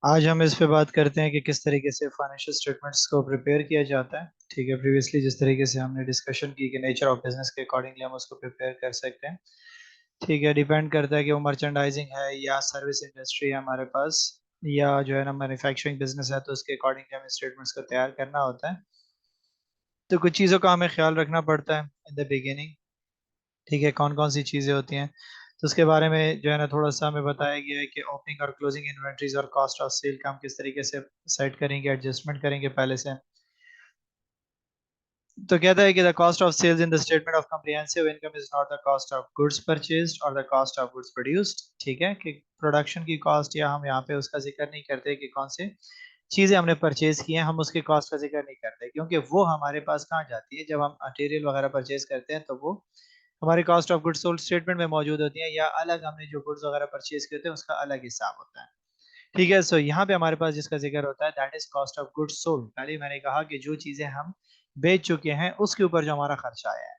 आज हम इस पे बात करते हैं कि किस तरीके से फाइनेंशियल स्टेटमेंट्स को प्रिपेयर किया जाता है। ठीक है, प्रीवियसली जिस तरीके से हमने डिस्कशन की कि नेचर ऑफ बिजनेस के अकॉर्डिंगली हम उसको प्रिपेयर कर सकते हैं। ठीक है, डिपेंड करता है कि वो मर्चेंडाइजिंग है या सर्विस इंडस्ट्री है हमारे पास, या जो है ना मैन्युफैक्चरिंग बिजनेस है, तो उसके अकॉर्डिंगली हमें स्टेटमेंट्स को तैयार करना होता है। तो कुछ चीज़ों का हमें ख्याल रखना पड़ता है इन द बिगिनिंग। ठीक है, कौन कौन सी चीज़ें होती हैं, तो उसके बारे में जो है ना थोड़ा सा हमें बताया गया है कि ओपनिंग और क्लोजिंग इन्वेंट्रीज और कॉस्ट ऑफ सेल का हम किस तरीके से सेट करेंगे, एडजस्टमेंट करेंगे पहले से। तो कहता है कि the cost of sales in the statement of comprehensive income is not the cost of goods purchased और the cost of goods produced. ठीक है, कि प्रोडक्शन की कॉस्ट या हम यहाँ पे उसका जिक्र नहीं करते कि कौन से चीजें हमने परचेज की हैं, हम उसके कॉस्ट का जिक्र नहीं करते क्योंकि वो हमारे पास कहाँ जाती है। जब हम मटेरियल वगैरह परचेज करते हैं तो वो हमारे cost of goods sold statement में मौजूद होती है, या अलग हमने जो गुड्स वगैरह परचेज करते हैं उसका अलग हिसाब होता है। ठीक है, सो यहाँ पे हमारे पास जिसका जिक्र होता है that is cost of goods sold. पहले ही मैंने कहा कि जो चीजें हम बेच चुके हैं उसके ऊपर जो हमारा खर्चा आया है।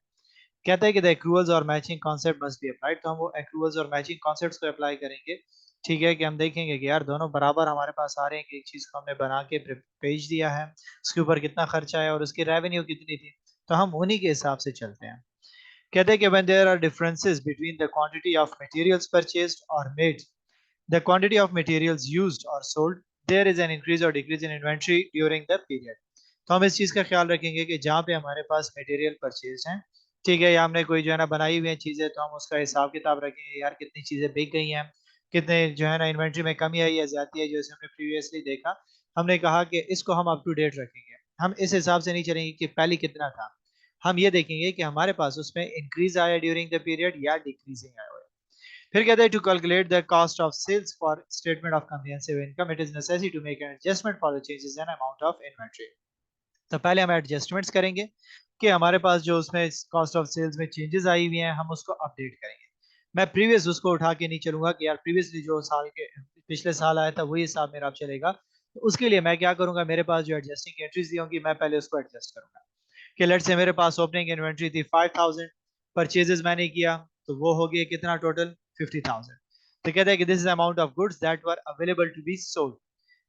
कहता है कि द एक्रूअल्स और matching concept must be applied, तो हम वो एक्रूअल्स और मैचिंग कॉन्सेप्ट्स को अप्लाई करेंगे। ठीक है, कि हम देखेंगे कि यार दोनों बराबर हमारे पास आ रहे हैं कि एक चीज को हमने बना के भेज दिया है, उसके ऊपर कितना खर्चा है और उसकी रेवेन्यू कितनी थी, तो हम उन्हीं के हिसाब से चलते हैं। कहते हैं कि when there are differences between the quantity of materials purchased or made, the quantity of materials used or sold, there is an increase or decrease in inventory during the period। तो हम इस चीज का ख्याल रखेंगे कि जहाँ पे हमारे पास मटेरियल परचेज है, ठीक है, या हमने कोई जो है ना बनाई हुई है चीजें, तो हम उसका हिसाब किताब रखेंगे यार कितनी चीजें बिक गई हैं, कितने जो है ना इन्वेंट्री में कमी आई है, ज्यादा है, जैसे हमने प्रीवियसली देखा। हमने कहा कि इसको हम अप टू डेट रखेंगे, हम इस हिसाब से नहीं चलेंगे कि पहले कितना था। हम ये देखेंगे कि हमारे पास उसमें इंक्रीज आया ड्यूरिंग द पीरियड या डिक्रीजिंग आया है। फिर कहते हैं to calculate the cost of sales for statement of comprehensive income it is necessary to make an adjustment for the changes in amount of inventory. तो पहले हम एडजस्टमेंट्स करेंगे कि हमारे पास जो उसमें कॉस्ट ऑफ सेल्स में चेंजेस आई हुई हैं हम उसको अपडेट करेंगे। मैं प्रीवियस उसको उठा के नहीं चलूंगा कि यार प्रीवियसली जो साल के पिछले साल आया था वही हिसाब मेरा अब चलेगा। तो उसके लिए मैं क्या करूंगा, मेरे पास जो एडजस्टिंग एंट्रीज दी होंगी मैं पहले उसको एडजस्ट करूंगा। कि लेट से मेरे पास ओपनिंग इन्वेंट्री थी 5000, परचेजेस मैंने किया तो वो हो गया कितना टोटल 50,000। तो कहते हैं कि this is amount of goods that were available to be sold,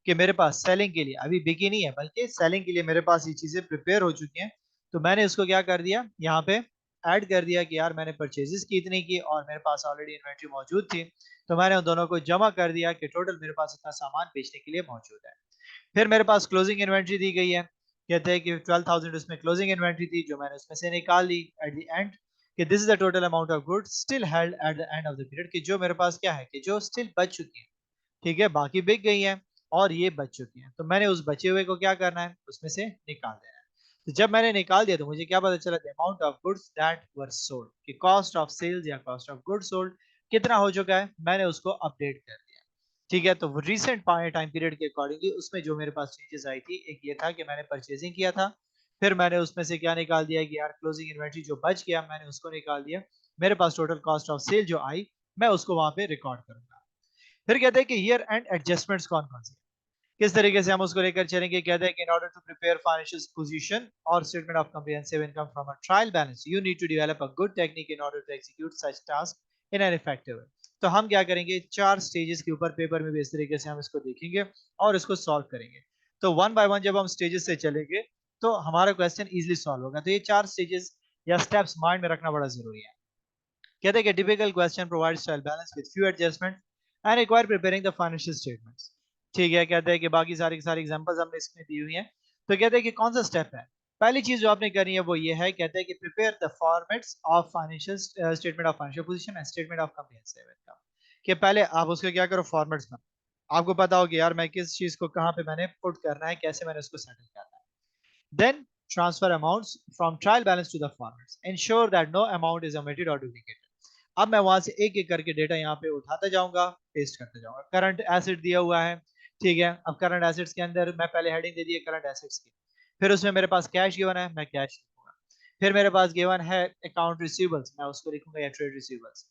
कि मेरे पास सेलिंग के लिए अभी बिकी नहीं है बल्कि सेलिंग के लिए मेरे पास ये चीजें प्रिपेयर हो चुकी हैं। तो मैंने उसको क्या कर दिया यहाँ पे ऐड कर दिया कि यार मैंने परचेजेस की इतनी की और मेरे पास ऑलरेडी इन्वेंट्री मौजूद थी, तो मैंने उन दोनों को जमा कर दिया कि टोटल मेरे पास इतना सामान बेचने के लिए मौजूद है। फिर मेरे पास क्लोजिंग इन्वेंट्री दी गई है, कहते हैं कि 12,000 उसमें क्लोजिंग इन्वेंट्री थी जो मैंने उसमें से निकाल ली एट द एंड, कि this is the total amount of goods still held at the end of the period, कि जो मेरे पास क्या है कि जो स्टिल बच चुकी है। ठीक है, बाकी बिक गई है और ये बच चुकी है, तो मैंने उस बचे हुए को क्या करना है, उसमें से निकाल देना है। तो जब मैंने निकाल दिया तो मुझे क्या पता चला, the amount of goods that were sold, कि कॉस्ट ऑफ सेल्स या कॉस्ट ऑफ गुड्स सोल्ड कितना हो चुका है, मैंने उसको अपडेट कर दिया। ठीक है, तो रिसेंट टाइम पीरियड के अकॉर्डिंगली उसमें जो मेरे पास चेंजेस आई थी, एक ये था कि मैंने परचेजिंग किया था, फिर मैंने उसमें से क्या निकाल दिया कि यार क्लोजिंग इन्वेंट्री जो बच गया मैंने उसको निकाल दिया। मेरे पास टोटल कॉस्ट ऑफ सेल जो आई मैं उसको वहां पे रिकॉर्ड करूंगा। फिर कहते हैं कि ईयर एंड एडजस्टमेंट्स कौन कौन सी किस तरीके से हम उसको लेकर चलेंगे। कहते हैं कि in order to prepare financial position और statement of comprehensive income from a trial balance you need to develop a good technique in order to execute such task in an effective way. तो हम क्या करेंगे, चार stages के ऊपर paper में भी इस तरीके से हम इसको देखेंगे और इसको सॉल्व करेंगे। तो वन बाय वन जब हम स्टेजेस से चलेंगे तो हमारा क्वेश्चन इजिली सॉल्व होगा। तो ये चार स्टेजेस या स्टेप्स माइंड में रखना बड़ा जरूरी है। कहते हैं कि typical question provides trial balance with few adjustment and require preparing the financial statements. ठीक है, कहते हैं कि बाकी सारी की सारी एग्जांपल्स हमने इसमें दी हुई हैं। तो कहते हैं कि कौन सा स्टेप है, पहली चीज जो आपने करनी है वो ये है, कहते हैं कि prepare the formats of financial statement of financial position and statement of comprehensive income. कि पहले आप उसको क्या करो, फॉर्मेट्स में आपको पता हो कि यार मैं किस चीज को कहाँ पे मैंने पुट करना है, कैसे मैंने उसको सेटल करना है। Then transfer amounts from trial balance to the formats. Ensure that no amount is omitted or duplicated. अब मैं वहां से एक एक करके डेटा यहाँ पे उठाता जाऊंगा, पेस्ट करते जाऊंगा। करंट एसेट दिया हुआ है, ठीक है, अब करंट एसेट्स के अंदर मैं पहले हेडिंग दे दी है करंट एसेट्स की। फिर उसमें मेरे पास कैश गिवन है, मैं कैश लिखूंगा। फिर मेरे पास गिवन है अकाउंट रिसीवेबल्स, मैं उसको लिखूंगा या ट्रेड रिसीवेबल्स।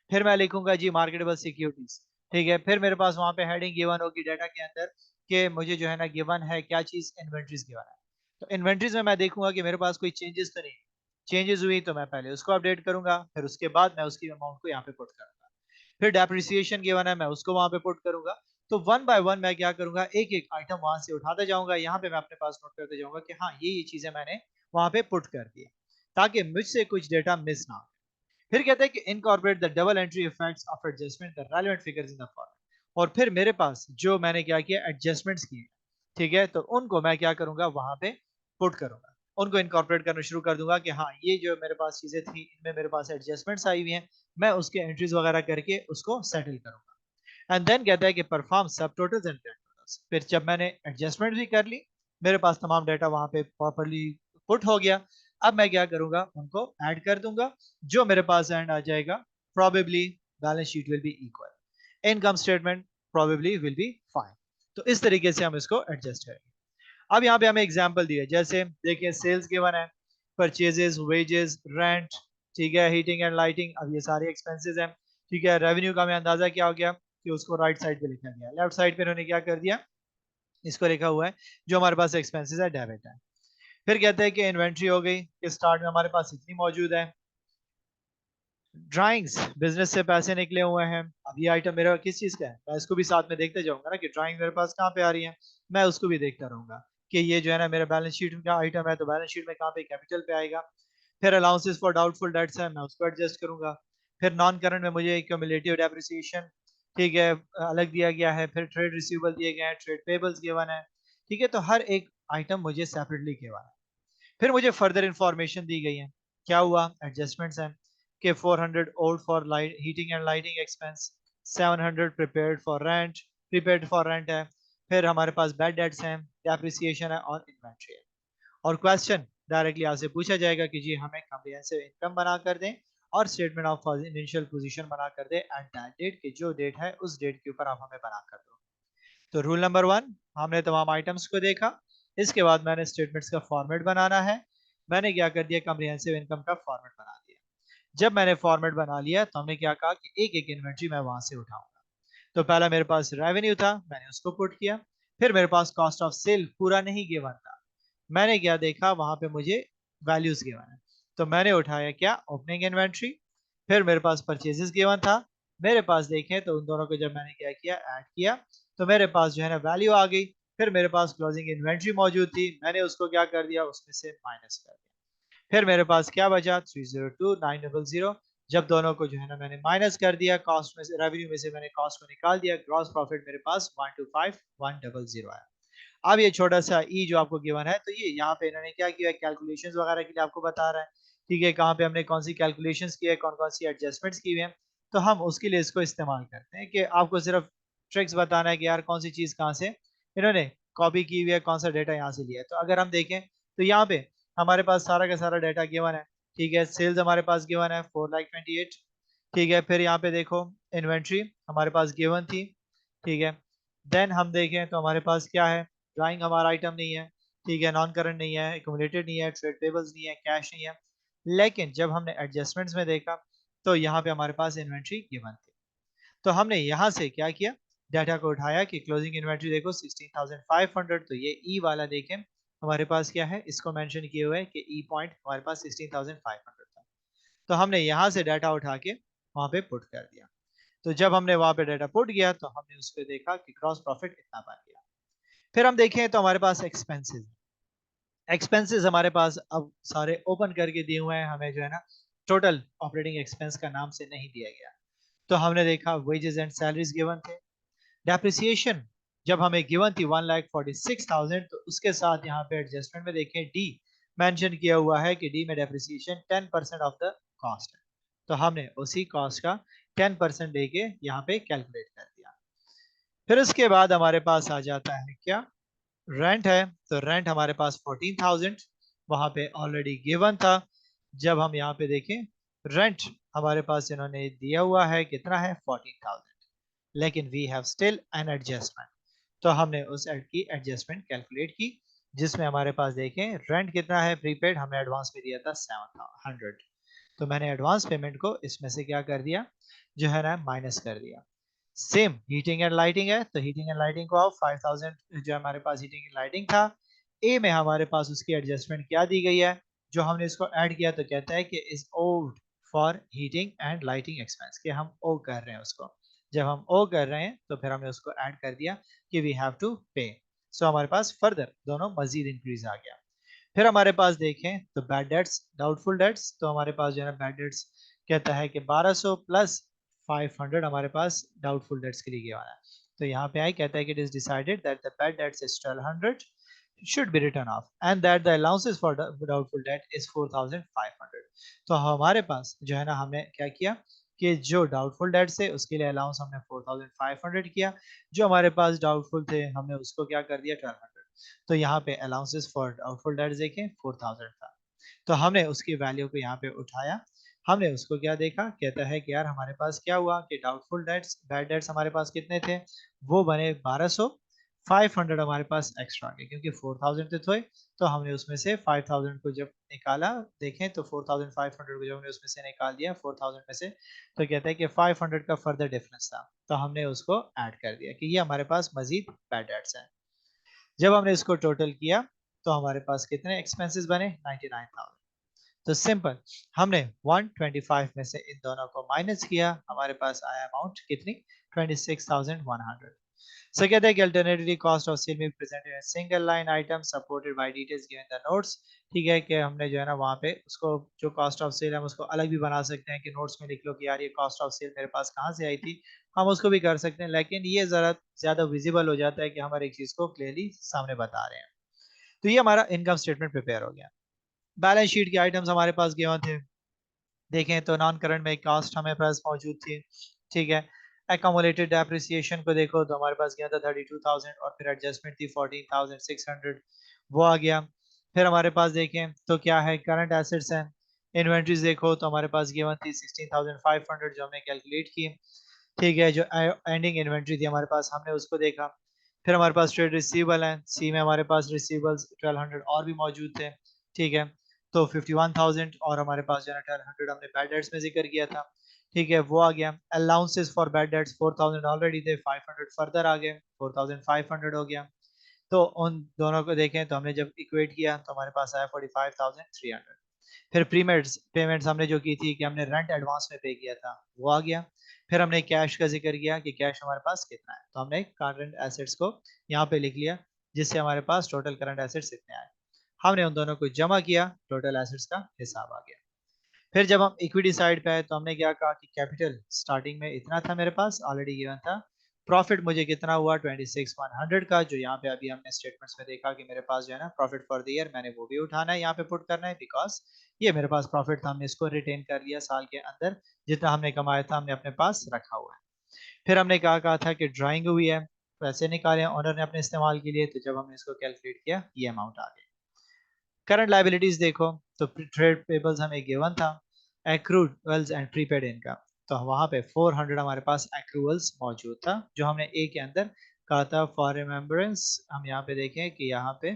फिर मैं लिखूंगा जी मार्केटेबल सिक्योरिटीज। ठीक है, फिर मेरे पास वहां पे हेडिंग गिवन होगी डाटा के अंदर कि मुझे जो है ना गिवन है क्या चीज, इन्वेंट्रीज गिवन है। तो इन्वेंट्रीज में मैं देखूंगा कि मेरे पास कोई चेंजेस तो नहीं, चेंजेस हुई तो मैं पहले उसको अपडेट करूंगा, फिर उसके बाद मैं उसकी अमाउंट को यहाँ पे पुट करूंगा। फिर डेप्रिसिएशन गिवन है मैं उसको वहां पे पुट करूंगा। तो वन बाय वन मैं क्या करूंगा, एक एक आइटम वहां से उठाता जाऊंगा, यहाँ पे मैं अपने पास नोट करते जाऊंगा कि हाँ ये चीजें मैंने वहां पे पुट कर दी, ताकि मुझसे कुछ डेटा मिस ना हो। फिर कहते हैं कि incorporate the double entry effects of adjustment the relevant figures in the form. और फिर मेरे पास जो मैंने क्या किया, एडजस्टमेंट्स किए, ठीक है, तो उनको मैं क्या करूंगा, वहां पे पुट करूंगा, उनको इनकॉर्पोरेट करना शुरू कर दूंगा कि हाँ ये जो मेरे पास चीजें थी इनमें मेरे पास एडजस्टमेंट्स आई हुई हैं, मैं उसके एंट्रीज वगैरह करके उसको सेटल करूंगा। एंड देन कहता है कि परफॉर्म सब टोटल्स एंड ग्रैंड टोटल्स। फिर जब मैंने एडजस्टमेंट भी कर ली, मेरे पास तमाम डाटा वहां पे प्रॉपरली पुट हो गया, अब मैं क्या करूंगा, उनको ऐड कर दूंगा, जो मेरे पास एंड आ जाएगा, probably balance sheet will be equal, income statement probably will be fine. तो इस तरीके से हम इसको एडजस्ट करेंगे। अब यहाँ पे हमें एग्जांपल दिया, जैसे देखिए सेल्स गिवन है, परचेजेस, वेजेस, रेंट, ठीक है, हीटिंग एंड लाइटिंग, अब ये सारे एक्सपेंसेस हैं, ठीक है। रेवेन्यू का हमें अंदाजा क्या हो गया कि उसको राइट साइड पे लिखा गया, लेफ्ट साइड पे इन्होंने क्या कर दिया, इसको लिखा हुआ है जो हमारे पास एक्सपेंसेस है, डेबिट है। फिर कहते हैं कि इन्वेंट्री हो गई कि स्टार्ट में हमारे पास इतनी मौजूद है। ड्राइंग्स, बिजनेस से पैसे निकले हुए हैं, अब ये आइटम मेरा किस चीज का है, मैं इसको भी साथ में देखते जाऊंगा ना कि ड्राइंग मेरे पास कहाँ पे आ रही है, मैं उसको भी देखता रहूंगा कि ये जो है ना मेरा बैलेंस शीट का आइटम है, तो बैलेंस शीट में कहाँ पे कैपिटल पे आएगा। फिर अलाउंसेस फॉर डाउटफुल डेट्स है, मैं उसको एडजस्ट करूंगा। फिर नॉन करंट में मुझे क्यूमुलेटिव डेप्रिसिएशन, ठीक है, अलग दिया गया है। फिर ट्रेड रिसीवेबल दिए गए हैं, ट्रेड पेबल्स गिवन है, ठीक है, तो हर एक आइटम मुझे सेपरेटली गिवन है। फिर मुझे फर्दर इंफॉर्मेशन दी गई है, क्या हुआ, एडजस्टमेंट्स हैं कि 400 old for light heating and lighting expense, 700 prepared for rent है। फिर हमारे पास बैड डेट्स हैं, डेप्रिसिएशन है और इन्वेंट्री है। और क्वेश्चन डायरेक्टली आपसे पूछा जाएगा कि जी हमें कम्प्रिहेंसिव इनकम बना कर दें और स्टेटमेंट ऑफ फाइनेंशियल पोजीशन बना कर दें एट दैट डेट, की जो डेट है उस डेट के ऊपर आप हमें बना कर दो। तो रूल नंबर वन, हमने तमाम आइटम्स को देखा, इसके बाद मैंने स्टेटमेंट्स का फॉर्मेट बनाना है। मैंने क्या कर दिया, कम्प्रिहेंसिव इनकम का फॉर्मेट बना दिया। जब मैंने फॉर्मेट बना लिया तो हमने क्या कहा कि एक एक इन्वेंट्री मैं वहां से उठाऊंगा। तो पहला मेरे पास रेवेन्यू था, मैंने उसको पुट किया। फिर मेरे पास कॉस्ट ऑफ सेल पूरा नहीं गिवन था, मैंने क्या देखा, वहां पे मुझे वैल्यूज गिवन है, तो मैंने उठाया क्या, ओपनिंग इन्वेंट्री। फिर मेरे पास परचेजेस गिवन था, मेरे पास देखें तो उन दोनों को जब मैंने क्या किया, ऐड किया, तो मेरे पास जो है ना वैल्यू आ गई। फिर मेरे पास क्लोजिंग इन्वेंट्री मौजूद थी, मैंने उसको क्या कर दिया, उसमें से माइनस कर दिया। फिर मेरे पास क्या बचा, 302,900। जब दोनों को जो है ना मैंने माइनस कर दिया, कॉस्ट में से, रेवेन्यू में से मैंने कॉस्ट को निकाल दिया, ग्रॉस प्रॉफिट मेरे पास 125,100 आया। अब ये छोटा सा ई जो आपको गिवन है, तो ये यहाँ पे इन्होंने क्या किया, कैलकुलेशंस वगैरह के लिए आपको बता रहा है, ठीक है, कहाँ पे हमने कौन सी कैलकुलेशंस की है, कौन कौन सी एडजस्टमेंट्स की हुई हैं। तो हम उसके लिए इसको इस्तेमाल करते हैं कि आपको सिर्फ ट्रिक्स बताना है कि यार कौन सी चीज़ कहाँ से इन्होंने कॉपी की हुई है, कौन सा डेटा यहाँ से लिया है। तो अगर हम देखें तो यहाँ पे हमारे पास सारा का सारा डाटा गिवन है, ठीक है, सेल्स हमारे पास गिवन है 4,28,, ठीक है। फिर यहाँ पे देखो इन्वेंट्री हमारे पास गिवन थी, ठीक है। देन हम देखें तो हमारे पास क्या है, ड्राइंग हमारा आइटम नहीं है, ठीक है, नॉन करंट नहीं है, एक्यूमुलेटेड नहीं है, ट्रेड पेबल्स नहीं है, कैश नहीं है। लेकिन जब हमने एडजस्टमेंट्स में देखा तो यहाँ पे हमारे पास इन्वेंट्री गिवन थी, तो हमने यहाँ से क्या किया, डाटा को उठाया कि क्लोजिंग इन्वेंट्री देखो 16,500, तो ये ई वाला देखें हमारे पास क्या है, इसको मेंशन किए हुए है कि ई पॉइंट हमारे पास 16,500 था। तो हमने यहाँ से डाटा उठा के वहां पे पुट कर दिया। तो जब हमने वहां पे डाटा पुट किया तो हमने उस पर देखा कि क्रॉस प्रॉफिट इतना बन गया। फिर हम देखें तो हमारे पास एक्सपेंसेस, एक्सपेंसेस हमारे पास अब सारे ओपन करके दिए हुए हैं, हमें जो है ना टोटल ऑपरेटिंग एक्सपेंस का नाम से नहीं दिया गया। तो हमने देखा वेजेस एंड सैलरीज गिवन थे, डेप्रिसिएशन जब हमें गिवन थी 1,46,000, तो उसके साथ यहाँ पे एडजस्टमेंट में देखें डी मेंशन किया हुआ है कि डी में डेप्रिसिएशन 10% ऑफ द कॉस्ट है, तो हमने उसी कॉस्ट का 10% लेके यहाँ पे कैलकुलेट कर दिया। फिर उसके बाद हमारे पास आ जाता है क्या, रेंट है, तो रेंट हमारे पास 14,000 वहां पे ऑलरेडी गिवन था। जब हम यहाँ पे देखें रेंट हमारे पास इन्होंने दिया हुआ है कितना है, 14,000, लेकिन we have still an adjustment, तो हमने उस एड की एडजस्टमेंट कैलकुलेट की, जिसमें हमारे पास देखें रेंट कितना है, प्रीपेड हमने एडवांस में दिया था 700, तो मैंने एडवांस पेमेंट को इसमें से क्या कर दिया, जो है ना माइनस कर दिया। सेम हीटिंग एंड लाइटिंग है, तो हीटिंग एंड लाइटिंग को आप 5,000 जो हमारे पास हीटिंग एंड लाइटिंग था, ए में हमारे पास उसकी एडजस्टमेंट क्या दी गई है, जो हमने इसको ऐड किया तो कहता है कि is owed for heating and lighting expense, कि हम ओ कर रहे हैं उसको, जब हम ओ कर रहे हैं तो फिर हमने उसको ऐड कर दिया कि वी हैव टू पे। सो हमारे पास फर्दर दोनों मजीद इंक्रीज आ गया। फिर हमारे पास देखें तो बैड डेट्स डाउटफुल डेट्स, तो हमारे पास जो है ना बैड डेट्स कहता है कि 1200 प्लस 500 हमारे पास डाउटफुल डेट्स के लिए गया है। तो यहाँ पे आई कहता है कि it is decided that the bad debts is 1200 should be written off and that the allowances for doubtful debt is 4500। तो हमारे पास जो है ना हमने क्या किया कि जो डाउटफुल डेट्स है उसके लिए अलाउंस हमने 4500 किया, जो हमारे पास डाउटफुल थे हमने उसको क्या कर दिया 1200। तो यहाँ पे अलाउंसेस फॉर डाउटफुल डेट्स देखें 4000 था, तो हमने उसकी वैल्यू को यहाँ पे उठाया। हमने उसको क्या देखा, कहता है कि यार हमारे पास क्या हुआ कि डाउटफुल डेट्स बैड डेट्स हमारे पास कितने थे, वो बने 1200। 500 हमारे पास एक्स्ट्रा आ गए क्योंकि 4000 थे तो हमने उसमें से 5000 को जब निकाला, देखें तो 4500 को जब हमने उसमें से निकाल दिया 4000 में से, तो कहता है कि 500 का फर्दर डिफरेंस था, तो हमने उसको ऐड कर दिया कि ये हमारे पास मजीद बैड डेट्स हैं। जब हमने इसको टोटल किया तो हमारे पास कितने एक्सपेंसेस बने 99,000। तो सिंपल हमने 125 में से इन दोनों को माइनस किया, हमारे पास आया अमाउंट कितनी 26,100। So कहते हैं कि alternatively cost of sale may be presented in a single line item supported by details given in the notes। ठीक है कि हमने जो है ना वहाँ पे उसको जो cost of sale है हम उसको अलग भी बना सकते हैं कि नोट्स में लिख लो कि यार ये cost of sale मेरे पास कहाँ से आई थी, हम उसको भी कर सकते हैं, लेकिन ये ज़रा ज़्यादा विजिबल हो जाता है कि हम हर एक चीज़ को क्लियरली सामने बता रहे हैं। तो ये हमारा इनकम स्टेटमेंट प्रिपेयर हो गया। बैलेंस शीट के आइटम्स हमारे पास गिवन थे, देखें तो नॉन करंट में कास्ट हमारे पास मौजूद थी। ठीक है, एकोमोलेटेड डेप्रिसिएशन को देखो तो हमारे पास गया था 32,000 और फिर एडजस्टमेंट थी 14,600, वो आ गया। फिर हमारे पास देखें तो क्या है करंट एसेट्स हैं। इन्वेंट्रीज देखो तो हमारे पास गिवन थी 16,500 जो हमने कैलकुलेट की। ठीक है, जो एंडिंग इन्वेंट्री थी हमारे पास हमने उसको देखा। फिर हमारे पास ट्रेड रिसीवेबल है, सी में हमारे पास रिसीवेबल्स 1200 और भी मौजूद थे। ठीक है, तो 51,000 और हमारे पास जो है 1200 हमने बैड डेट्स में जिक्र किया था। ठीक है, वो आ गया। Allowances for bad debts 4000 already थे, 500 फर्दर आ गए, 4500 हो गया। तो उन दोनों को देखें तो हमने जब इक्वेट किया तो हमारे पास आया 45,300। फिर प्रीमेड्स पेमेंट्स हमने जो की थी कि हमने रेंट एडवांस में पे किया था, वो आ गया। फिर हमने कैश का जिक्र किया कि कैश हमारे पास कितना है, तो हमने करंट एसेट्स को यहाँ पे लिख लिया, जिससे हमारे पास टोटल करंट एसेट्स इतने आए। हमने उन दोनों को जमा किया, टोटल एसेट्स का हिसाब आ गया। फिर जब हम इक्विटी साइड पे आए तो हमने क्या कहा कि कैपिटल स्टार्टिंग में इतना था मेरे पास ऑलरेडी गिवन था। प्रॉफिट मुझे कितना हुआ 26,100 का, जो यहाँ पे अभी हमने स्टेटमेंट्स में देखा कि मेरे पास जो है ना प्रॉफिट फॉर द ईयर मैंने वो भी उठाना है, यहाँ पे पुट करना है बिकॉज ये मेरे पास प्रॉफिट था, हमने इसको रिटेन कर लिया साल के अंदर, जितना हमने कमाया था हमने अपने पास रखा हुआ है। फिर हमने कहा था कि ड्राइंग हुई है, पैसे निकाले ऑनर ने अपने इस्तेमाल के लिए, तो जब हमने इसको कैलकुलेट किया ये अमाउंट आ गया। करंट लाइबिलिटीज देखो तो ट्रेड पेबल्स हमें गिवन था, एक्रूअल्स एंड प्रीपेड इनकम, तो वहां पे 400 हमारे पास एक्रूअल्स मौजूद था जो हमने ए के अंदर कहा था फॉर रिमेम्बरेंस। हम यहाँ पे देखें कि यहाँ पे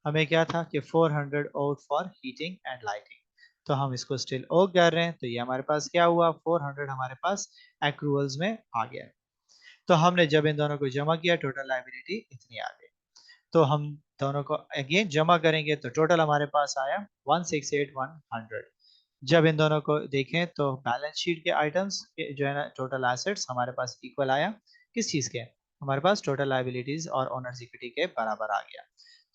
हमें क्या था कि 400 out for heating and lighting, तो हम इसको स्टिल ओ कर रहे हैं, तो ये हमारे पास क्या हुआ 400 हमारे पास एक्रूअल्स में आ गया। तो हमने जब इन दोनों को जमा किया टोटल लाइबिलिटी इतनी आ गई। तो हम दोनों को अगेन जमा करेंगे तो टोटल हमारे पास आया 168,100। जब इन दोनों को देखें तो बैलेंस शीट के आइटम्स के जो है ना टोटल एसेट्स हमारे पास इक्वल आया, किस चीज के, हमारे पास टोटल लाइबिलिटीज और ओनर्स इक्विटी के बराबर आ गया।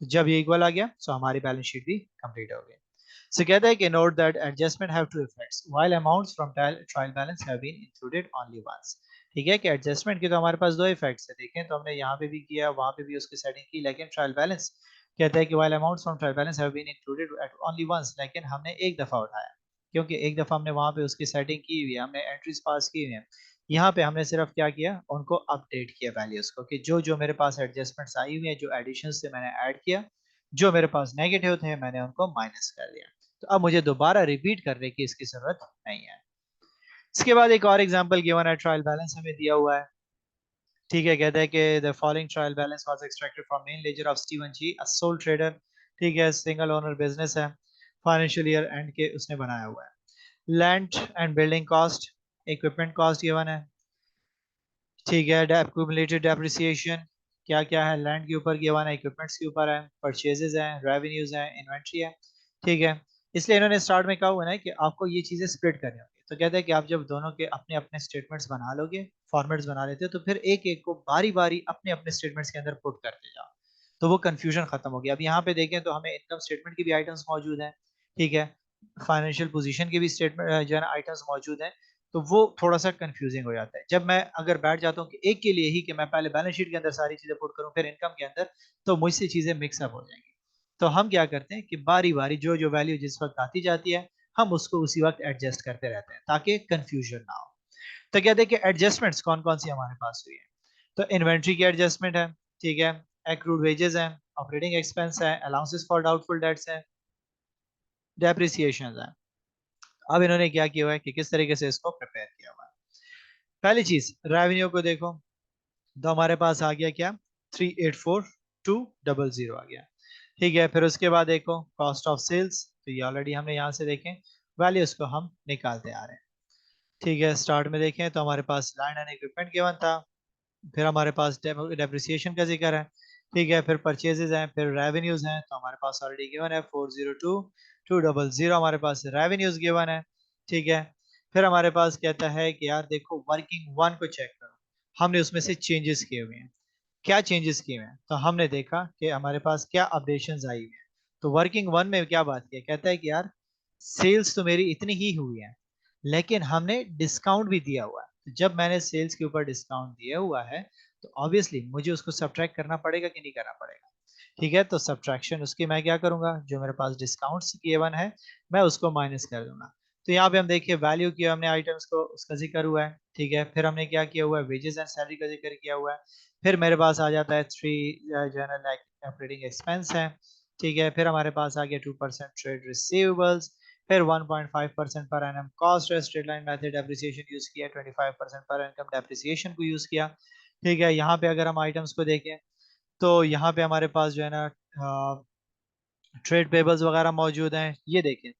तो जब ये इक्वल आ गया तो हमारी बैलेंस शीट भी कंप्लीट हो गई। So कहता है कि note that adjustment have two effects while amounts from trial balance have been included only once। ठीक है कि एडजस्टमेंट के तो हमारे पास दो इफेक्ट्स है, देखें तो हमने यहाँ पे भी किया वहां पे भी उसकी सेटिंग की, लेकिन ट्रायल बैलेंस कहता है कि while amounts from trial balance have been included at only once, लेकिन हमने एक दफा उठाया क्योंकि एक दफा हमने वहां पे उसकी सेटिंग की हुई है, हमने एंट्रीज पास की हुई है। यहाँ पे हमने सिर्फ क्या किया उनको अपडेट किया वैल्यूज को कि जो जो मेरे पास एडजस्टमेंट्स आई हुई है जो एडिशन थे मैंने ऐड किया, जो मेरे पास नेगेटिव थे मैंने उनको माइनस कर दिया। तो अब मुझे दोबारा रिपीट करने की इसकी जरूरत नहीं है। इसके बाद एक और एग्जांपल गिवन है, ट्रायल बैलेंस हमें दिया हुआ है। ठीक है, कहता है कि the following trial balance was extracted from main ledger of Steven G a sole trader. ठीक है, सिंगल ओनर बिजनेस है, फाइनेंशियल ईयर एंड के उसने बनाया हुआ है। Land and building cost, equipment cost given है। ठीक है, एक्यूमुलेटेड डेप्रिसिएशन क्या क्या है, लैंड के ऊपर गिवन है, इक्विपमेंट्स के ऊपर है, परचेजेस हैं, रेवेन्यूज हैं, इन्वेंट्री है। ठीक है, इसलिए इन्होंने स्टार्ट में कहा हुआ है कि आपको ये चीजें स्प्लिट करनी होगी, तो कहते हैं कि आप जब दोनों के अपने अपने स्टेटमेंट्स बना लोगे फॉर्मेट्स बना लेते हो तो फिर एक एक को बारी बारी अपने अपने स्टेटमेंट्स के अंदर पुट करते जाओ, तो वो कंफ्यूजन खत्म हो गया। अब यहाँ पे देखें तो हमें इनकम स्टेटमेंट की भी आइटम्स मौजूद हैं, ठीक है, फाइनेंशियल पोजीशन के भी स्टेटमेंट जो है ना आइटम्स मौजूद हैं, तो वो थोड़ा सा कंफ्यूजिंग हो जाता है। जब मैं अगर बैठ जाता हूँ कि एक के लिए ही कि मैं पहले बैलेंस शीट के अंदर सारी चीजें पुट करूँ फिर इनकम के अंदर, तो मुझसे चीजें मिक्सअप हो जाएंगी। तो हम क्या करते हैं कि बारी बारी जो जो वैल्यू जिस वक्त आती जाती है हम उसको उसी वक्त एडजस्ट करते रहते हैं ताकि कंफ्यूजन ना हो। तो क्या देखिए एडजस्टमेंट्स कौन कौन सी हमारे पास हुई है, तो इन्वेंट्री की एडजस्टमेंट है, ठीक है, एक्रूड वेजेस है, ऑपरेटिंग एक्सपेंस है, अलाउंसेस फॉर डाउटफुल डेट्स है, डेप्रिसिएशन है। अब इन्होंने क्या किया हुआ है कि किस तरीके से इसको प्रिपेयर किया हुआ है। पहली चीज रेवेन्यू को देखो, तो हमारे पास आ गया क्या, 384200 आ गया, ठीक है। फिर उसके बाद देखो कॉस्ट ऑफ सेल्स, तो ये ऑलरेडी हमने यहाँ से देखें वैल्यूज को हम निकालते आ रहे हैं, ठीक है। स्टार्ट में देखें तो हमारे पास लैंड एंड इक्विपमेंट गिवन था, फिर हमारे पास डेप्रिसिएशन का जिक्र है, ठीक है, फिर परचेजेस हैं, फिर रेवेन्यूज हैं, तो हमारे पास ऑलरेडी गिवन है 402200 हमारे पास रेवेन्यूज गिवन है, ठीक है। फिर हमारे पास कहता है कि यार देखो वर्किंग वन को चेक करो, हमने उसमें से चेंजेस किए हुए हैं, क्या चेंजेस किए हुए हैं, तो हमने देखा कि हमारे पास क्या अपडेशंस आई हुई है। तो वर्किंग वन में क्या बात किया, कहता है कि यार सेल्स तो मेरी इतनी ही हुई है लेकिन हमने डिस्काउंट भी दिया हुआ है, तो जब मैंने सेल्स के ऊपर डिस्काउंट दिया हुआ है तो ऑब्वियसली मुझे उसको सब्ट्रैक्ट करना पड़ेगा कि नहीं करना पड़ेगा, ठीक है। तो सब्ट्रैक्शन उसकी मैं क्या करूंगा, जो मेरे पास डिस्काउंट किए वन है मैं उसको माइनस कर दूंगा। तो यहाँ पे हम देखिए वैल्यू किया हमने आइटम्स को उसका जिक्र हुआ है, ठीक है। फिर हमने क्या किया हुआ है, वेजेस एंड सैलरी का जिक्र किया हुआ है। फिर मेरे पास आ जाता है three general like operating expense है, ठीक है। फिर हमारे पास आ गया 2% ट्रेड रिसीवेबल्स, फिर 1.5% पर एनम कॉस्ट है, straight line method depreciation use किया, 25% पर इनकम डेप्रिसिएशन को यूज किया, ठीक है। यहाँ पे अगर हम आइटम्स को देखें तो यहाँ पे हमारे पास जो है ना ट्रेड पेबल्स वगैरह मौजूद हैं, ये देखें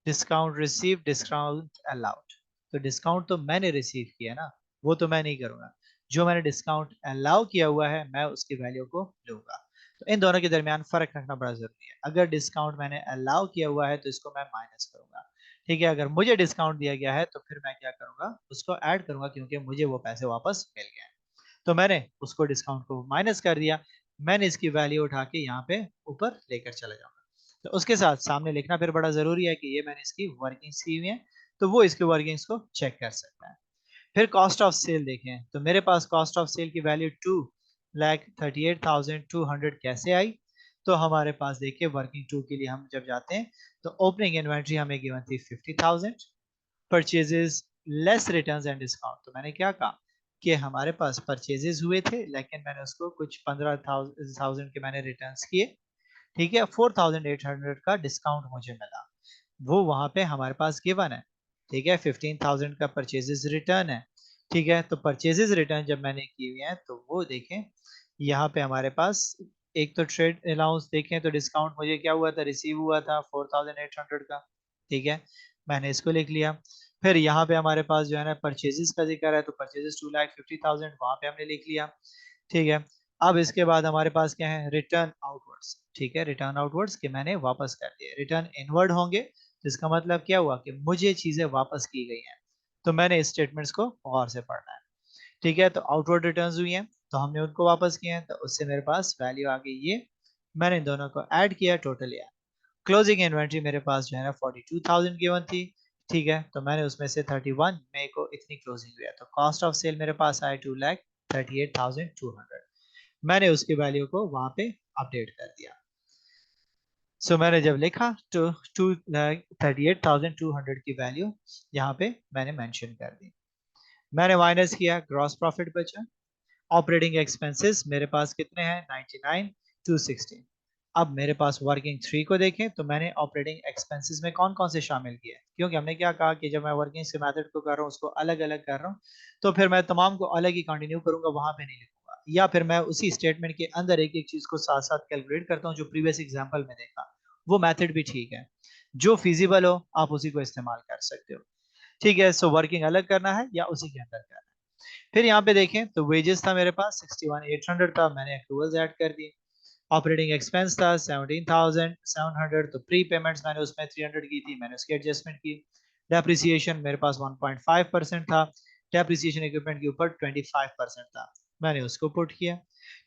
डिस्काउंट रिसीव डिस्काउंट अलाउड, तो डिस्काउंट तो मैंने रिसीव किया ना, वो तो मैं नहीं करूंगा, जो मैंने डिस्काउंट अलाउ किया हुआ है मैं उसकी वैल्यू को लूंगा। तो इन दोनों के दरमियान फर्क रखना बड़ा जरूरी है, अगर डिस्काउंट मैंने अलाउ किया हुआ है तो इसको मैं माइनस करूंगा, ठीक है। अगर मुझे डिस्काउंट दिया गया है तो फिर मैं क्या करूंगा, उसको ऐड करूंगा क्योंकि मुझे वो पैसे वापस मिल गए हैं। तो मैंने उसको डिस्काउंट को माइनस कर दिया, मैंने इसकी वैल्यू उठा के यहाँ पे ऊपर लेकर चले जाऊंगा। तो उसके साथ सामने लिखना फिर बड़ा जरूरी है कि ये मैंने इसकी वर्किंग्स की हुई है, तो वो इसकी वर्किंग्स को चेक कर सकता है। फिर कॉस्ट ऑफ सेल देखें तो मेरे पास कॉस्ट ऑफ सेल की वैल्यू 2,38,200 कैसे आई, तो हमारे पास देखिए वर्किंग टू के लिए हम जब जाते हैं तो ओपनिंग इन्वेंट्री हमें गिवन थी 50,000, purchases less returns and discount, तो मैंने क्या कहा कि हमारे पास परचेजेस हुए थे लेकिन मैंने उसको कुछ 15,000 के मैंने रिटर्न्स किए, ठीक है। 4,800 का डिस्काउंट मुझे मिला, वो वहां पे हमारे पास गिवन है, ठीक है। 15,000 का परचेजेस रिटर्न है, ठीक है। तो परचेजेस रिटर्न जब मैंने की हुई है तो वो देखें यहाँ पे हमारे पास एक तो ट्रेड अलाउंस देखें तो डिस्काउंट मुझे क्या हुआ था, रिसीव हुआ था 4,800 का, ठीक है, मैंने इसको लिख लिया। फिर यहाँ पे हमारे पास जो है ना परचेजेस का जिक्र है तो परचेजेस 2,50,000 वहां पे हमने लिख लिया, ठीक है। अब इसके बाद हमारे पास क्या है, रिटर्न आउटवर्ड्स, ठीक है, रिटर्न आउटवर्ड्स के मैंने वापस कर दिए, रिटर्न इनवर्ड होंगे तो इसका मतलब क्या हुआ कि मुझे चीजें वापस की गई हैं, तो मैंने इस स्टेटमेंट्स को गौर से पढ़ना है, ठीक है। तो आउटवर्ड रिटर्न्स हुई हैं तो हमने उनको वापस किए हैं, तो उससे मेरे पास वैल्यू आ गई ये, मैंने इन दोनों को ऐड किया, टोटल यार क्लोजिंग इन्वेंट्री मेरे पास जो है ना 42,000 गिवन थी, ठीक है। तो मैंने उसमें से 31 मई को इतनी क्लोजिंग हुई है, तो कॉस्ट ऑफ सेल मेरे पास आया 2,38,200, मैंने उसकी वैल्यू को वहां पे अपडेट कर दिया। सो मैंने जब लिखा तो 2,38,200 की वैल्यू यहाँ पे मैंने मेंशन कर दी, मैंने माइनस किया, ग्रॉस प्रॉफिट बचा, ऑपरेटिंग एक्सपेंसेस मेरे पास कितने हैं 99,260। अब मेरे पास वर्किंग थ्री को देखें तो मैंने ऑपरेटिंग एक्सपेंसेस में कौन कौन से शामिल किए, क्योंकि हमने क्या कहा कि जब मैं वर्किंग से मेथड को कर रहा हूँ उसको अलग अलग कर रहा हूँ तो फिर मैं तमाम को अलग ही कंटिन्यू करूंगा, वहां पे नहीं लिखूंगा, या फिर मैं उसी स्टेटमेंट के अंदर एक एक चीज को साथ साथ कैलकुलेट करता हूँ, जो प्रीवियस एग्जाम्पल में देखा वो मेथड भी ठीक है, जो फिजिबल हो आप उसी को इस्तेमाल कर सकते हो, ठीक है। सो वर्किंग अलग करना है या उसी के अंदर करना है। फिर यहाँ पे देखें तो वेजेस था मेरे पास 61,800 था, मैंने एक्रूवल्स ऐड कर दिए, ऑपरेटिंग एक्सपेंस था 17,700, तो प्री पेमेंट्स मैंने उसमें 300 की थी, मैंने उसकी एडजस्टमेंट की, डेप्रिसिएशन मेरे पास 1.5% था, डेप्रिसिएशन इक्विपमेंट के ऊपर 25% था, मैंने उसको पुट किया।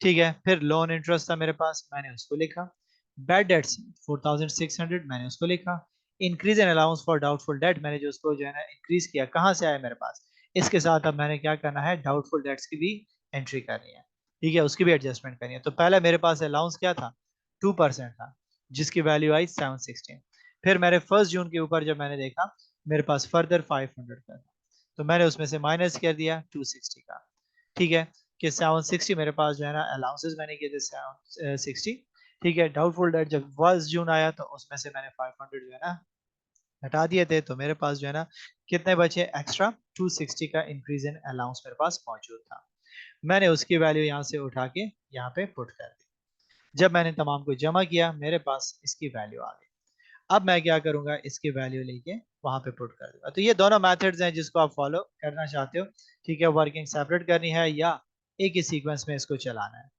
ठीक है, फिर लोन इंटरेस्ट था मेरे पास, मैंने उसको लिखा। बैड डेट्स 4600, मैंने उसको लिखा। Increase in allowance for doubtful debt, मैंने जो उसको जो है ना इंक्रीज किया, कहाँ से आया मेरे पास, इसके साथ अब मैंने क्या करना है, डाउटफुल डेट्स की भी एंट्री करनी है। ठीक है, उसकी भी एडजस्टमेंट करनी है। तो पहले मेरे पास अलाउंस क्या था, 2% था, जिसकी वैल्यू आई 716। फिर मेरे 1 जून के ऊपर जब मैंने देखा, मेरे पास फर्दर 500 का था, तो मैंने उसमें से माइनस कर दिया 260 का। ठीक है, कि 760 मेरे पास जो है ना अलाउंसेस मैंने किए थे 760। ठीक है, डाउटफुल डेट जब 1 जून आया तो उसमें से मैंने 500 जो है ना हटा दिए थे, तो मेरे पास जो है ना कितने बचे एक्स्ट्रा, 260 का इंक्रीज इन अलाउंस मेरे पास मौजूद था। मैंने उसकी वैल्यू यहाँ से उठा के यहाँ पे पुट कर दी। जब मैंने तमाम को जमा किया, मेरे पास इसकी वैल्यू आ गई। अब मैं क्या करूंगा, इसकी वैल्यू लेके वहां पे पुट कर दूंगा। तो ये दोनों मेथड्स हैं जिसको आप फॉलो करना चाहते हो। ठीक है, वर्किंग सेपरेट करनी है या एक ही सीक्वेंस में इसको चलाना है।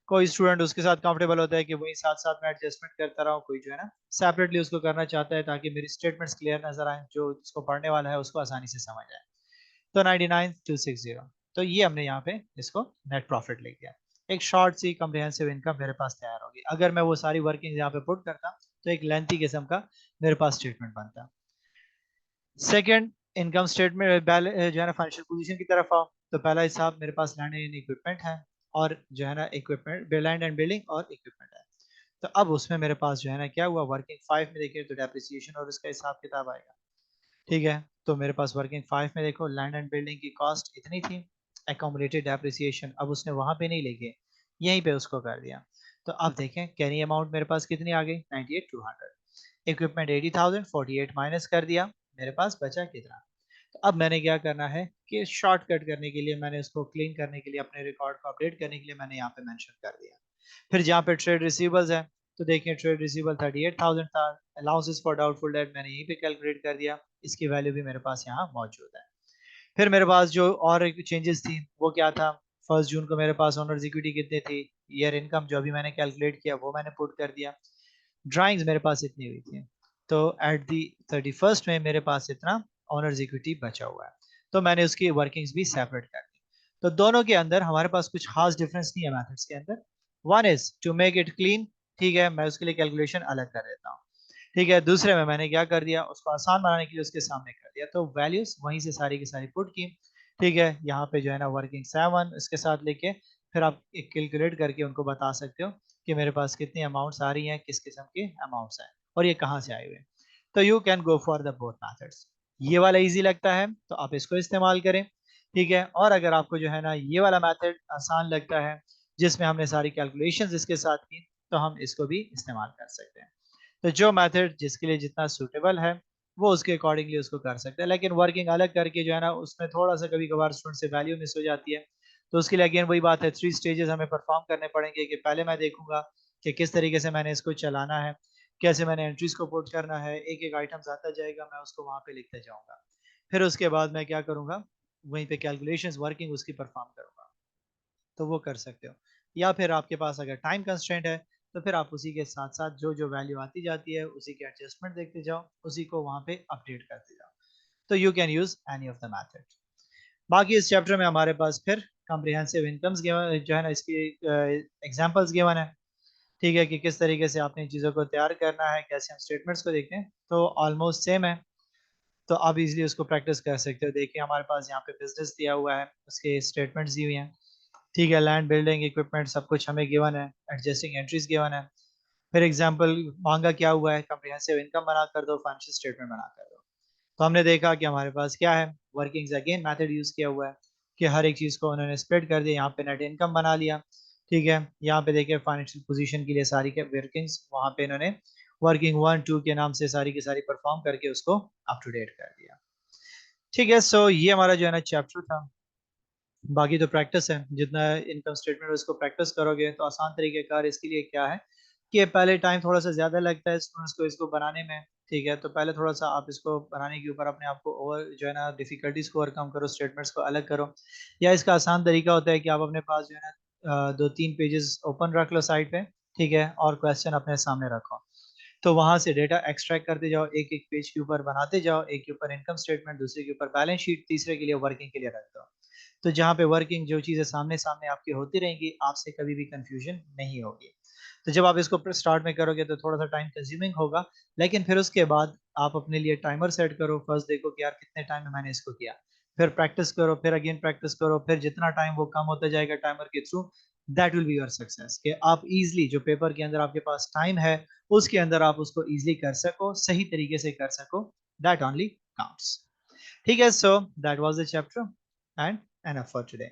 कोई स्टूडेंट उसके साथ कंफर्टेबल होता है कि वही साथ साथ में एडजस्टमेंट करता रहा, कोई जो है ना सेपरेटली उसको करना चाहता है ताकि मेरी स्टेटमेंट्स क्लियर नजर आए, जो उसको पढ़ने वाला है उसको आसानी से समझ आए। तो 99260, तो ये हमने यहाँ पे इसको नेट प्रॉफिट लिख दिया। एक शॉर्ट सी कम्प्रिहेंसिव इनकम मेरे पास तैयार होगी। अगर मैं वो सारी वर्किंग यहाँ पे पुट करता तो एक लेंथी किस्म का मेरे पास स्टेटमेंट बनता। सेकंड, इनकम स्टेटमेंट जो है ना फाइनेंशियल पोजीशन की तरफ आओ, तो पहला हिसाब मेरे पास लैंड एंड इक्विपमेंट है, और जो है ना इक्विपमेंट लैंड एंड बिल्डिंग और इक्विपमेंट है। तो अब उसमें मेरे पास जो है ना क्या हुआ, वर्किंग 5 में देखिए तो डेप्रिसिएशन और इसका हिसाब किताब आएगा। ठीक है, तो मेरे पास वर्किंग 5 में देखो लैंड एंड बिल्डिंग की कॉस्ट इतनी थी, एकोमोडेटेड डेप्रिसिएशन अब उसने वहां पे नहीं लेके यहीं पे उसको कर दिया। तो अब देखें कैरी अमाउंट मेरे पास कितनी आ गई, 98,200। इक्विपमेंट 80,000, 48 माइनस कर दिया, मेरे पास बचा कितना। तो अब मैंने क्या करना है कि शॉर्टकट करने के लिए, मैंने उसको क्लीन करने के लिए, अपने रिकॉर्ड को अपडेट करने के लिए मैंने यहाँ पे मेंशन कर दिया। फिर जहाँ पे ट्रेड रिसीवेबल्स है, तो देखिए ट्रेड रिसीवेबल 38,000 था, अलाउंसेस फॉर डाउटफुल डेट मैंने यहीं पे कैलकुलेट कर दिया, इसकी वैल्यू भी मेरे पास यहाँ मौजूद है। फिर मेरे पास जो और चेंजेस थी वो क्या था, 1 जून को मेरे पास ओनर्स इक्विटी कितनी थी, ईयर इनकम जो अभी मैंने कैलकुलेट किया वो मैंने पुट कर दिया। ड्राइंग्स मेरे पास इतनी हुई थी, तो एट दी 31st में मेरे पास इतना ओनर्स इक्विटी बचा हुआ है, तो मैंने उसकी वर्किंग्स भी सेपरेट कर दी। तो दोनों के अंदर हमारे पास कुछ खास डिफरेंस नहीं है मेथड्स के अंदर। One is to make it clean, ठीक है, मैं उसके लिए कैलकुलेशन अलग कर देता हूँ। ठीक है, दूसरे में मैंने क्या कर दिया, उसको आसान बनाने के लिए उसके सामने कर दिया, तो वैल्यूज वहीं से सारी की सारी पुट की। ठीक है, यहाँ पे जो है ना वर्किंग 7 इसके साथ लेके फिर आप एक कैलकुलेट करके उनको बता सकते हो कि मेरे पास कितनी अमाउंट्स आ रही हैं, किस किस्म की अमाउंट्स हैं और ये कहाँ से आए हुए हैं। तो you can go for the both methods. ये वाला इजी लगता है तो आप इसको इस्तेमाल करें। ठीक है, और अगर आपको जो है ना ये वाला मेथड आसान लगता है जिसमें हमने सारी कैलकुलेशंस इसके साथ की, तो हम इसको भी इस्तेमाल कर सकते हैं। तो जो मेथड जिसके लिए जितना सूटेबल है वो उसके अकॉर्डिंगली उसको कर सकते हैं, लेकिन वर्किंग अलग करके जो है ना उसमें थोड़ा सा कभी कभार स्टूडेंट से वैल्यू मिस हो जाती है। तो उसके लिए अगेन वही बात है, 3 स्टेजेस हमें परफॉर्म करने पड़ेंगे कि पहले मैं देखूंगा कि किस तरीके से मैंने इसको चलाना है, कैसे मैंने एंट्रीज को पुट करना है, एक एक आइटम्स आता जाएगा, मैं उसको वहां पे लिखते जाऊंगा। फिर उसके बाद मैं क्या करूंगा, वहीं पे कैलकुलेशंस वर्किंग उसकी परफॉर्म करूंगा। तो वो कर सकते हो। या फिर आपके पास अगर टाइम कंस्ट्रेंट है तो फिर आप उसी के साथ साथ जो जो वैल्यू आती जाती है उसी के एडजस्टमेंट देखते जाओ, उसी को वहां पे अपडेट करते जाओ। तो you can use any of the method. बाकी इस चैप्टर में हमारे पास फिर कॉम्प्रिहेंसिव इनकम्स जो है ना इसकी एग्जांपल्स गिवन है। ठीक है, कि किस तरीके से आपने चीज़ों को तैयार करना है, कैसे हम स्टेटमेंट्स को देखते हैं, तो ऑलमोस्ट सेम है। तो आप इजीली उसको प्रैक्टिस कर सकते हो। देखिए हमारे पास यहाँ पे बिजनेस दिया हुआ है, उसके स्टेटमेंट्स दी हुई हैं। ठीक है, लैंड बिल्डिंग इक्विपमेंट सब कुछ हमें गिवन है, एडजस्टिंग एंट्रीज गिवन है। फिर एग्जांपल मांगा क्या हुआ है, कम्प्रिहेंसिव इनकम बना कर दो, फाइनेंशियल स्टेटमेंट बना कर दो। तो हमने देखा कि हमारे पास क्या है, वर्किंग्स अगेन मेथड यूज किया हुआ है कि हर एक चीज को उन्होंने स्प्लिट कर दिया, यहाँ पे नेट इनकम बना लिया। ठीक है, यहाँ पे देखिए फाइनेंशियल पोजीशन के लिए सारी के वर्किंग्स वहाँ पे इन्होंने वर्किंग 1 2 के नाम से सारी की सारी परफॉर्म करके उसको अप टू डेट कर दिया। ठीक है, सो ये हमारा जो है ना चैप्टर था। बाकी तो प्रैक्टिस है, जितना इनकम स्टेटमेंट उसको प्रैक्टिस करोगे तो आसान तरीके कार इसके लिए क्या है कि पहले टाइम थोड़ा सा ज़्यादा लगता है स्टूडेंट्स को इसको बनाने में। ठीक है, तो पहले थोड़ा सा आप इसको बनाने के ऊपर अपने आप को ओवर जो है ना डिफिकल्टीज को ओवरकम करो, स्टेटमेंट्स को अलग करो। या इसका आसान तरीका होता है कि आप अपने पास जो है ना 2 3 पेजेस ओपन रख लो साइड पे। ठीक है, और क्वेश्चन अपने सामने रखो। तो वहां से डेटा एक्सट्रैक्ट करते जाओ, एक एक पेज के ऊपर बनाते जाओ, एक के ऊपर इनकम स्टेटमेंट, दूसरे के ऊपर बैलेंस शीट, तीसरे के लिए वर्किंग के लिए रख दो। तो जहाँ पे वर्किंग जो चीजें सामने सामने आपकी होती रहेंगी, आपसे कभी भी कंफ्यूजन नहीं होगी। तो जब आप इसको स्टार्ट में करोगे तो थोड़ा सा टाइम कंज्यूमिंग होगा, लेकिन फिर उसके बाद आप अपने लिए टाइमर सेट करो, फर्स्ट देखो कि यार कितने टाइम में मैंने इसको किया, फिर प्रैक्टिस करो, फिर अगेन प्रैक्टिस करो, फिर जितना टाइम वो कम होता जाएगा टाइमर के through, that will be your success, कि आप इजीली जो पेपर के अंदर आपके पास टाइम है उसके अंदर आप उसको इजीली कर सको, सही तरीके से कर सको, दैट ओनली काउंट्स। ठीक है, so that was the chapter and enough for today.